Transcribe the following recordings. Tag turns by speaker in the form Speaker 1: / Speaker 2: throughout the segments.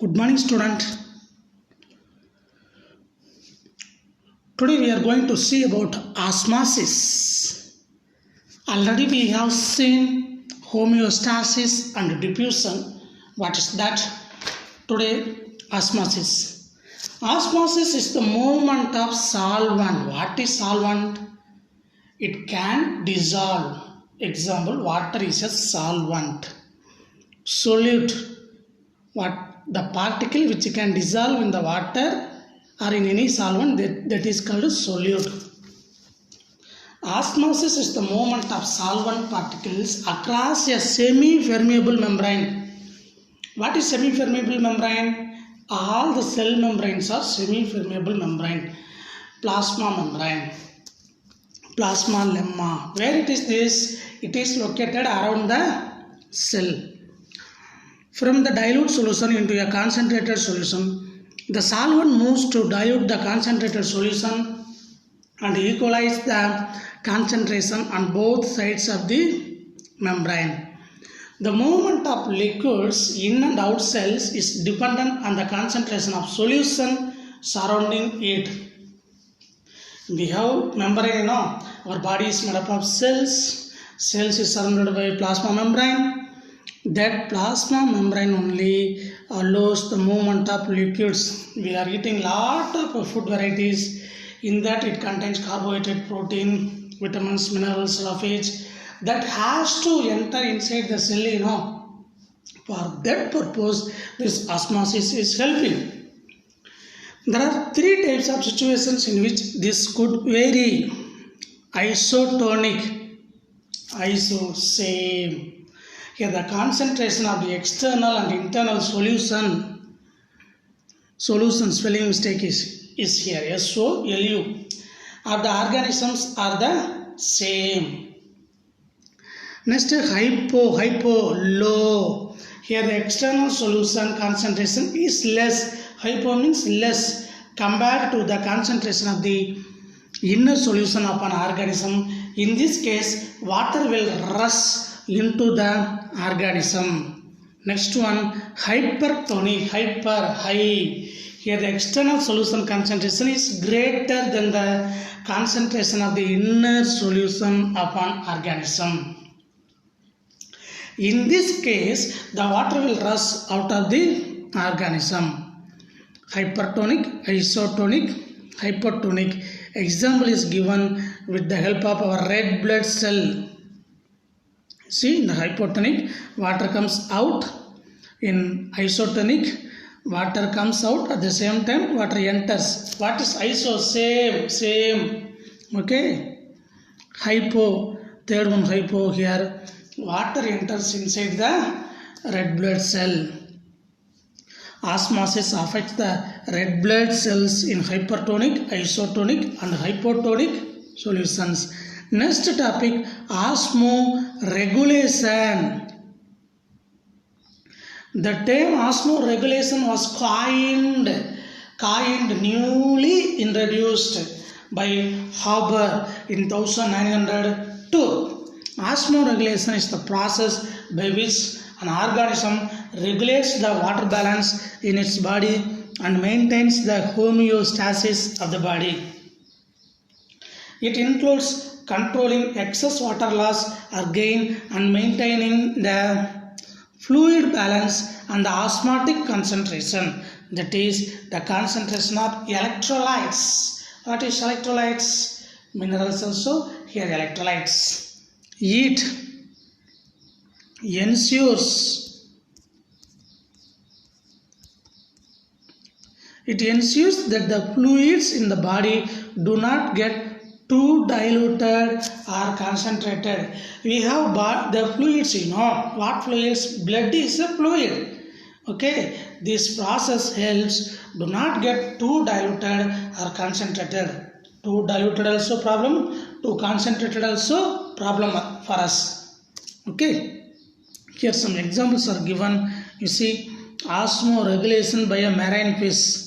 Speaker 1: Good morning, student. Today we are going to see about osmosis. Already we have seen homeostasis and diffusion. What is that? Today, osmosis. Osmosis is the movement of solvent. What is solvent? It can dissolve. Example, water is a solvent. Solute. The particle which can dissolve in the water or in any solvent that is called solute. Osmosis is the movement of solvent particles across a semi-permeable membrane. What is semi-permeable membrane? All the cell membranes are semi-permeable membrane. Plasma membrane, plasma lemma. Where it is this? It is located around the cell. From the dilute solution into a concentrated solution, the solvent moves to dilute the concentrated solution and equalize the concentration on both sides of the membrane. The movement of liquids in and out cells is dependent on the concentration of solution surrounding it. We have membrane, our body is made up of cells. Cells is surrounded by plasma membrane. That plasma membrane only allows the movement of liquids. We are eating lot of food varieties. In that it contains carbohydrate, protein, vitamins, minerals, sulfates. That has to enter inside the cell, For that purpose, this osmosis is helping. There are three types of situations in which this could vary. Isotonic, same. Here the concentration of the external and internal solution spelling mistake is here, SOLU, of the organisms are the same. Next, hypo, low. Here the external solution concentration is less. Hypo means less compared to the concentration of the inner solution of an organism. In this case, water will rush into the organism. Next one, hypertonic, high. Here the external solution concentration is greater than the concentration of the inner solution of an organism. In this case, the water will rush out of the organism. Hypertonic, isotonic, hypotonic. Example is given with the help of our red blood cell. See, in the hypotonic, water comes out. In isotonic, water comes out. At the same time, water enters. What is iso? Same. Okay. Hypo, third one hypo here. Water enters inside the red blood cell. Osmosis affects the red blood cells in hypertonic, isotonic and hypotonic solutions. Next topic, osmoregulation. The term osmoregulation was coined newly introduced by Haber in 1902. Osmoregulation is the process by which an organism regulates the water balance in its body and maintains the homeostasis of the body. It includes controlling excess water loss or gain and maintaining the fluid balance and the osmotic concentration, that is the concentration of electrolytes. What is electrolytes? Minerals also, here electrolytes. It ensures that the fluids in the body do not get too diluted or concentrated. We have the fluids, what fluids? Blood is a fluid. Okay, this process helps do not get too diluted or concentrated. Too diluted also problem, too concentrated also problem for us. Okay, here some examples are given. You see, osmoregulation by a marine fish.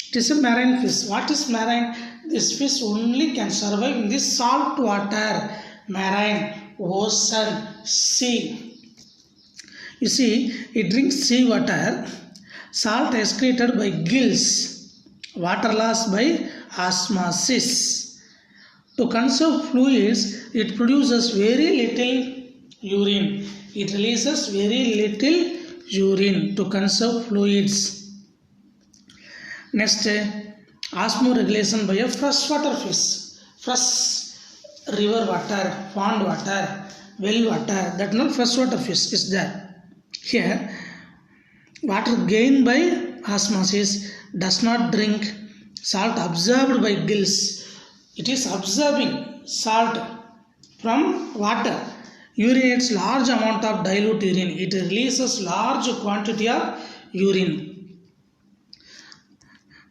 Speaker 1: It is a marine fish. What is marine? This fish only can survive in this salt water, marine, ocean, sea. You see, it drinks sea water Salt excreted by gills. Water loss by osmosis. To conserve fluids, it produces very little urine. It releases very little urine to conserve fluids. Next, osmoregulation by a freshwater fish. Fresh river water, pond water, well water, that not freshwater fish is there. Here, water gained by osmosis does not drink salt absorbed by gills. It is absorbing salt from water. Urinates large amount of dilute urine. It releases large quantity of urine.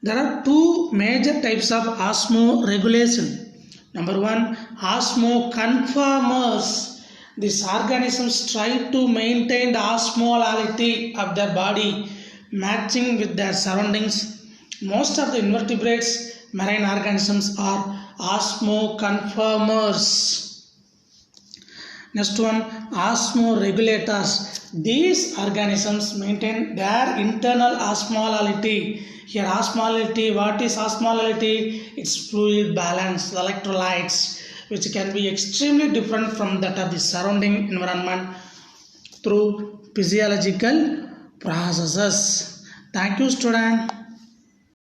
Speaker 1: There are two major types of osmoregulation. Number one, osmoconformers. These organisms try to maintain the osmolality of their body, matching with their surroundings. Most of the invertebrates, marine organisms are osmoconformers. Next one, osmoregulators. These organisms maintain their internal osmolality. Here osmolality, what is osmolality? It's fluid balance, electrolytes, which can be extremely different from that of the surrounding environment through physiological processes. Thank you, student.